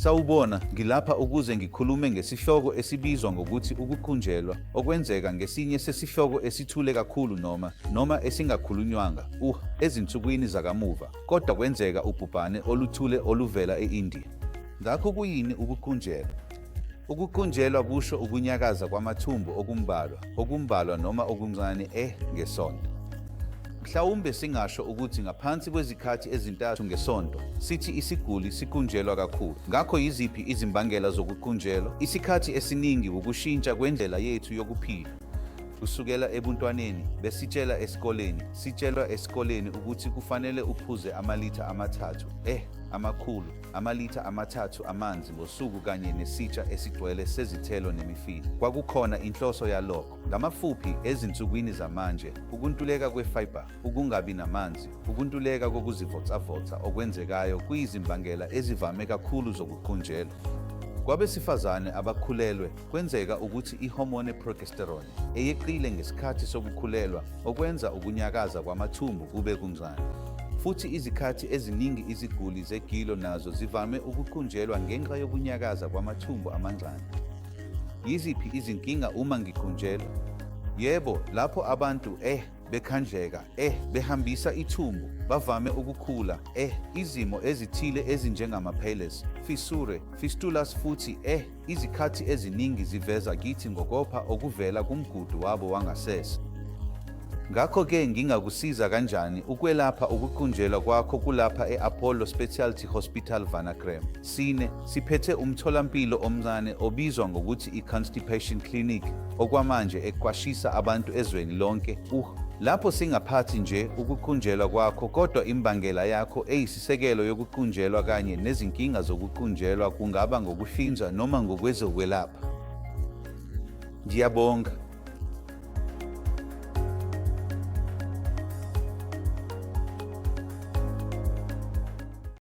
Sawubona, ngilapha ukuze ngikhulume ngesihloko esibizwa ngokuthi ukukhunjelwa, okwenzeka ngesinye sesihloko esithule kakhulu noma esingakhulunywanga ezinsukwini zakamuva, kodwa kwenzeka ubhubhane oluthule oluvela e-India. Ngakho kuyini ukukhunjelwa? Ukukhunjelwa kusho ukunyakaza kwamathumbu okumbalwa noma okuncane ngesonto. Mhlawumbe singasho ukuthi ngaphansi kwezikhathi ezintathu ngesonto, sithi isiguli sikhunjelwa kakhulu. Ngakho yiziphi izimbangela zokukhunjelwa? Isikhathi esiningi ukushintsha kwendlela yethu yokuphila. Kusukela ebuntwaneni, sitshelwa esikoleni ukuthi kufanele uphuze amalitha amathathu amanzi ngosuku kanye nesitsha esigcwele sezithelo nemifino. Kwakukhona inhloso yalokho. Ngamafuphi, ezinsukwini zamanje, ukuntuleka kwe-fiber, ukungabi namanzi, ukuntuleka kokuzivocavoca okwenzekayo kuyizimbangela ezivame kakhulu zokukhunjelwa. Kwabesifazane abakhulelwe, kwenzeka ukuthi ihormone progesterone eyeqile ngesikhathi sokukhulelwa, okwenza ukunyakaza kwamathumbu kube kuncane. Futhi izikhathi eziningi iziguli zegilo nazo zivame ukukhunjelwa ngenxa yokunyakaza kwamathumbu amancane. Yiziphi izinkinga uma ngikhunjelwa? Yebo, lapho abantu bekhandleka, behambisa ithumbu, bavame ukukhula, izimo ezithile ezinjengama-palsy, fissure, fistulas futhi izikhathi eziningi ziveza kithi ngokopha okuvela kumgudu wabo wangasese. Ngakho-ke ngingakusiza kanjani ukwelapha ukukhunjelwa kwakho kulapha e-Apollo Specialty Hospital Vanacram? Siphethe umtholampilo omncane obizwa ngokuthi i-Constipation Clinic, okwamanje eqwashisa abantu ezweni lonke. Lapho singaphathi nje ukukhunjelwa kwakho, kodwa imbangela yakho eyisisekelo yokukhunjelwa kanye nezinkinga zokukhunjelwa kungaba ngokuhlinzwa noma ngokwezokwelapha. Ngiyabonga.